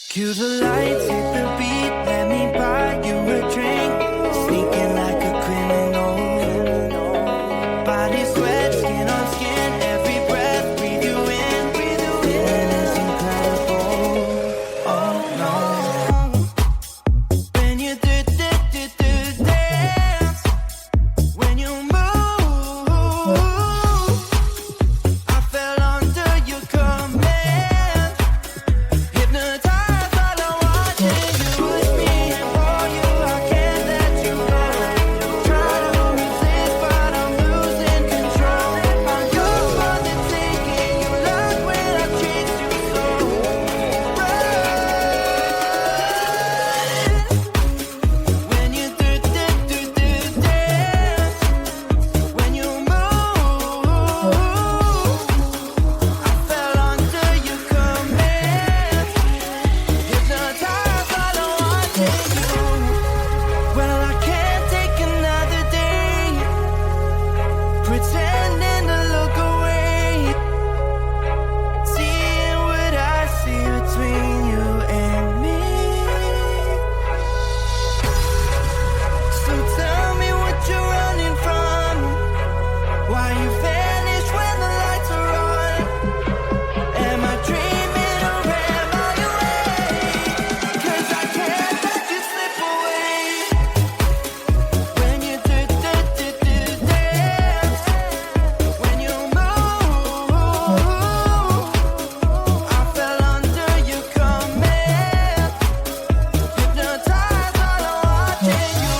Cue the lights, hit the beat, let me buy you a drink. Sneaking like a criminal. Body sweat, skin on skin, every breath, breathe you in. Feeling is incredible. Oh no. When you dance, when you move, I fell under your command. Hypnotized by the watching you with me and for you. I can't let you go. Try to resist, but I'm losing control. I'm yours for the taking. You love when I chase you so. When you dance, when you move, I fell under your command. Hypnotized by the watching you. Well, I can't take another day pretending to look away, seeing what I see between you and me. So tell me what you're running from, why you vanish when the lights are on. Am I dreaming or am I awake? 'Cause I can't let you slip away. When you dance, when you move, I fell under your command. Hypnotized by the watching you.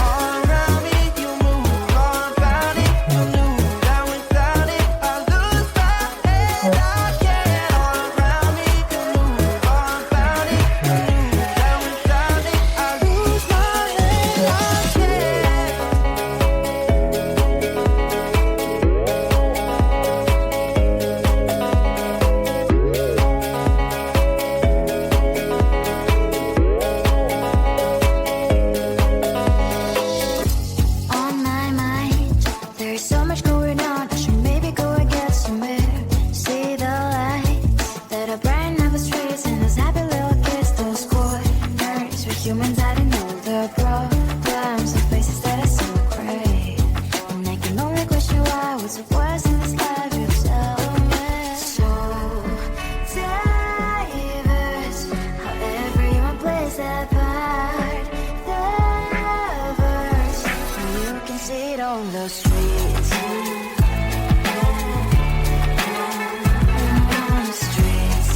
All around me, you move, all about it. You knew that without it, I lose my head. I can't. All around me, you move, all about it. You knew that without it, I lose my head. I can't. On my mind, there's so much going on. I should maybe go and get some air. See the lights that are bright up the streets, and those happy little kids, those corners where humans hiding all their problems, the faces that are so gray. And I can only question why. What's the worst in this life? You tell me. So diverse, how everyone plays their part. Diverse, you can see it on the streets. On the streets.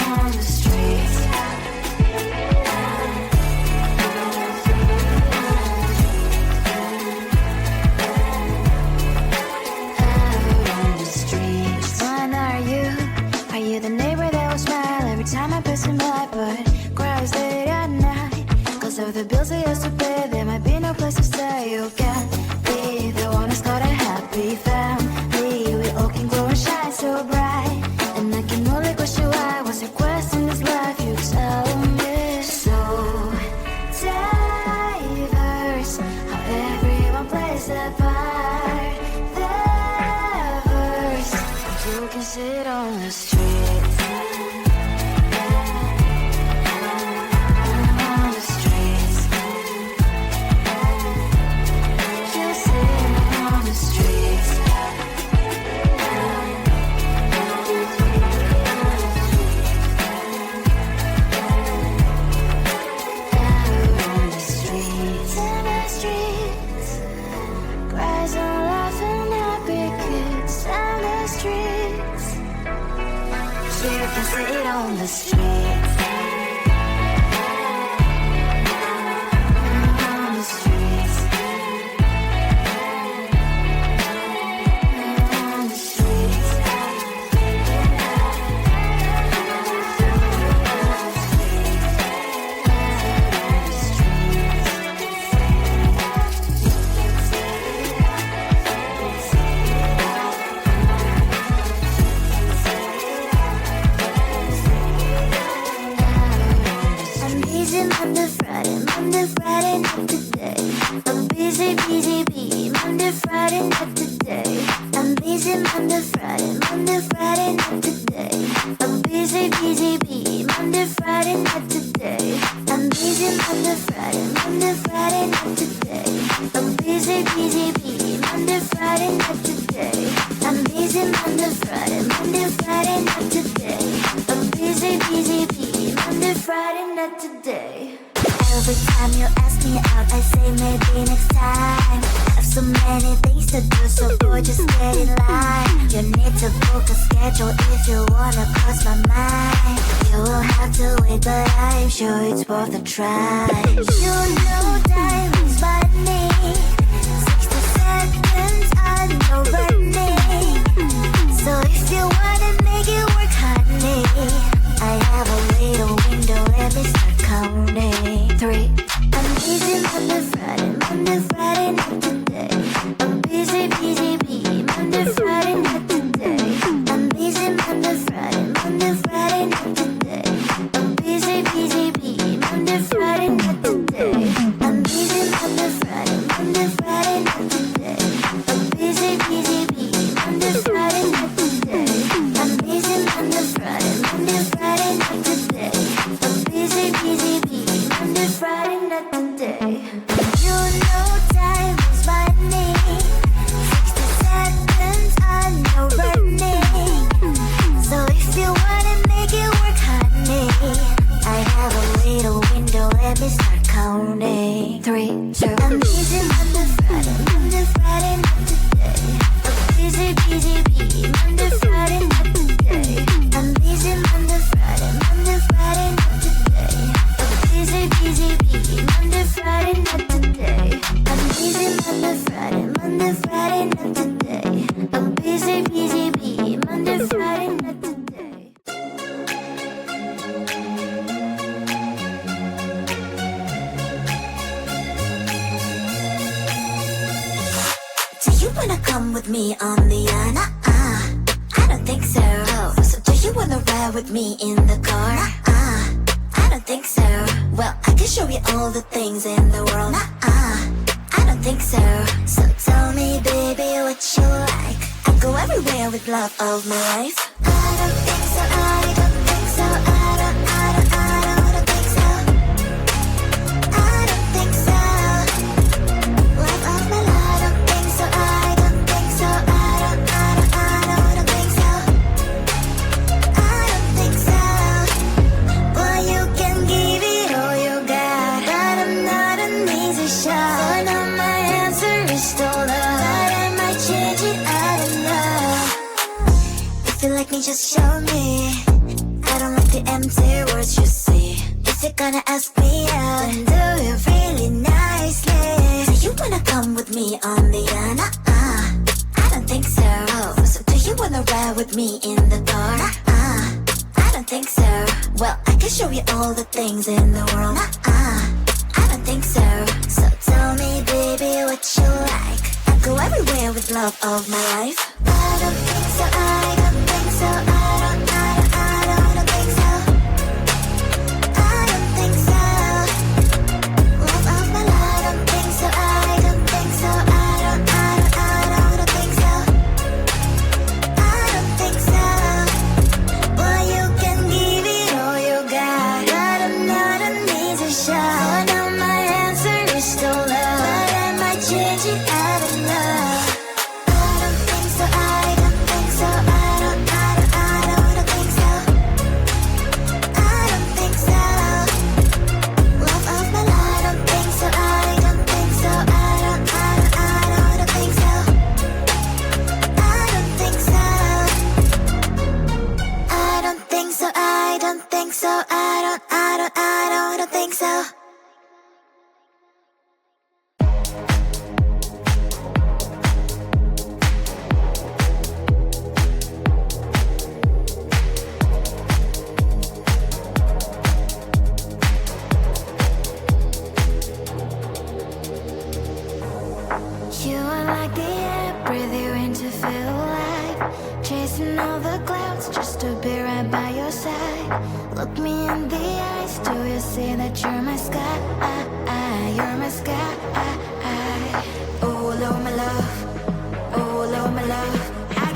On the streets. Out on the streets. One are you? Are you the neighbor that will smile every time I pass him by, but cries late at night? 'Cause of the bills I used to pay, there might be no place to stay. You can't be the one who's got a happy family. We all can grow and shine so bright. And I can only question why. What's the quest in this life? You tell me. So diverse, how everyone plays their part. Diverse, you can sit on the streets. On the streets. You sit on the streets. Out on the streets. In the streets. Cries and laughing happy kids. On the streets. You can sit on the streets. On the streets. On the streets. I'm busy Monday, Friday, not today. I'm busy, Monday, Friday, not today. I'm busy. busy Monday, Friday, not today. I'm busy, bee. Monday, Friday, not today. I'm busy Monday, Friday, not today. I'm busy, bee. Monday, Friday, not today. I'm busy Monday, Friday, not today. I'm busy, bee. Monday, Friday, not today. Every time you ask me out, I say maybe next time. Have so many things to do, so boy, just get in line. You need to book a schedule if you wanna cross my mind. You will have to wait, but I'm sure it's worth a try. You know time is money. 60 seconds, I know burning. So if you wanna make it work, honey, I have a little window, let me start counting. 3. I'm busy Monday, Friday, not today. I'm busy, bee. Monday, Friday, not today. I'm busy Monday, Friday, not today. I'm busy, bee. Monday, Friday, not today. I'm busy Monday, Friday, not today. I'm busy, bee. Monday, Friday, not today. I'm busy Monday, Friday, not today. I'm busy, bee. Monday, Friday, not today. You know time is money. 60 seconds, I know burning. So if you wanna make it work, honey, I have a little window, let me start counting. 3, 2. I'm busy Monday, Friday, not today. I'm busy, bee. Monday, Friday, not today. I'm busy Monday, Friday, not today. I'm busy, bee. Monday, Friday, not today. I'm busy Monday, Friday, not today. I'm busy, bee. Monday, Friday, not today. Do you wanna come with me on the I don't think so. So do you wanna ride with me in the car? I don't think so. Well, I can show you all the things in the world. I don't think so. So tell me, baby, what you like. I go everywhere with love of my life. I don't think so. I don't think so. I don't think so. I don't think so. Love of my life. I don't think so. I don't think so. I don't think so. I don't think so. Well, you can give it all you got, but I'm not an easy shot. So now my answer is still love, but I might change it, I don't know. If you like me, just show me. I don't like the empty words you say. If you're gonna ask me out, then do it really nicely. Do you wanna come with me on the I don't think so. So do you wanna ride with me in the car? I don't think so. Well, I can show you all the things in the world. I don't think so. So tell me, baby, what you like. I go everywhere with love of my life. I don't think so. I don't think so. I don't think so. I don't think so. Love of my life. I don't think so. I don't think so. I don't think so. I don't think so. Well, you can give it all you got, but I'm not an easy shot. So now my answer is still love, but I might change it, I don't know. I don't think so. I don't think so. I don't think so. I don't think so. Love of my life. I don't think so. I don't think so. I don't think so. I don't think so. I don't think so. I don't think so. I don't think so. You are like the air, breathe you in to feel alive. Chasing all the clouds just to be right by your side. Look me in the eyes, do you see that you're my sky? You're my sky. Oh, Lord, my love. Oh, Lord, my love. I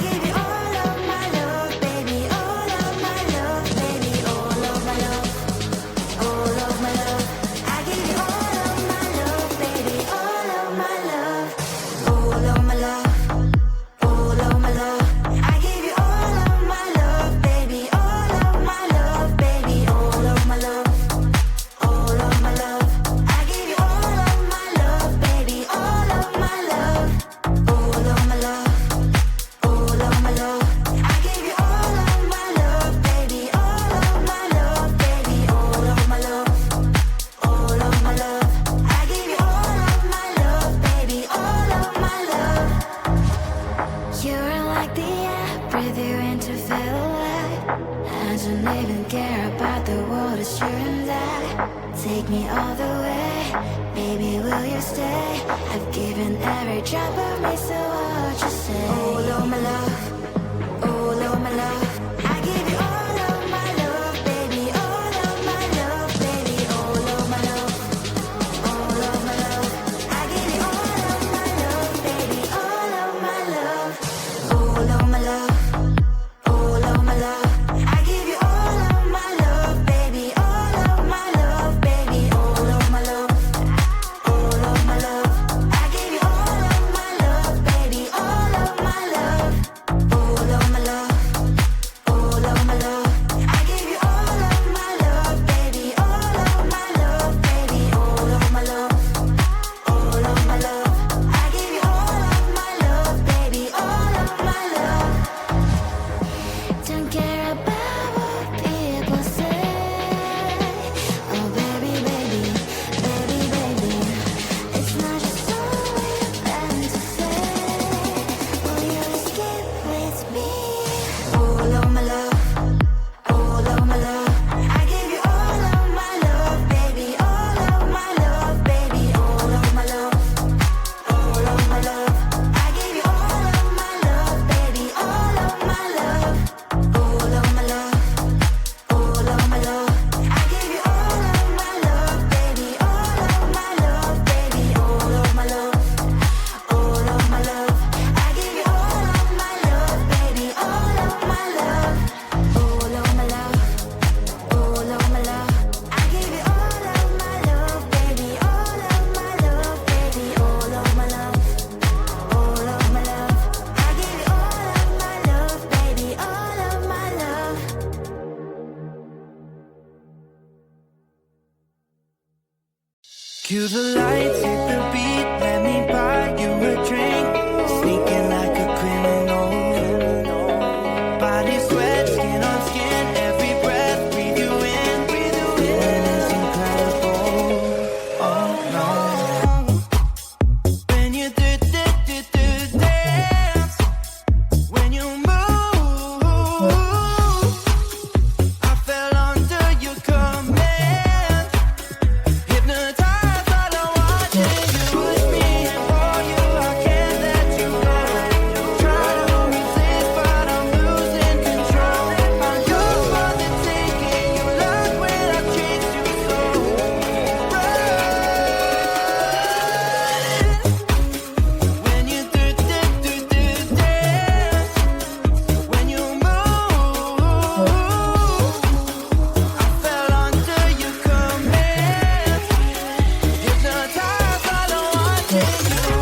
doesn't even care about the world, it's you and I. Take me all the way, baby, will you stay? I've given every drop of me, so what you say? Oh, Lord, my love, oh, Lord, my love, I give you all of my love, baby, all of my love, baby, all of my love, all of my love, I give you all of my love, baby, all of my love, all of my love, all of my love, I give you all of my love, baby, all of my love, baby, all of my love, all of my love, I give you all of my love, baby, all of my love, all of my love, all of my love, I give you all of my love, baby, all of my love, baby, all of my love, all of my love, I give you all of my love, baby, all of my love. Don't care about what people say. Oh baby, baby, baby, baby, it's not just always meant to say. Will you skip with me? All of my love, all of my love, I give you all of my love, baby, all of my love, baby, all of my love, all of my love, I give you all of my love, baby, all of my love, all of my love, all of my love, I give you all of my love, baby, all of my love, baby, all of my love, all of my love, I give you all of my love, baby, all of my love, all of my love, all of my love, I give you all of my love, baby, all of my love, baby, all of my love, all of my love, I give you all of my love, baby, all of my love. Cue the lights, hit the beat, let me buy you a drink. Sneaking like a criminal. Body sweat, skin on skin, every breath, breathe you in. Feeling is incredible. Oh no. When you do dance, when you move, I fell under your command. Hypnotized by the watching you with me and for you, I can't let you go. Try to resist, but I'm losing control. I'm yours for the taking. You love when I chase you so. When you do dance, when you move, I fell under your command. Hypnotized by the watching you.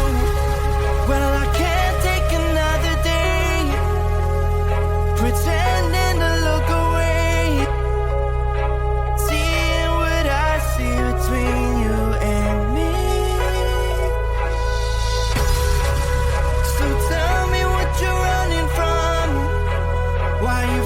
Well, I can't take another day pretending to look away, seeing what I see between you and me. So tell me what you're running from, why you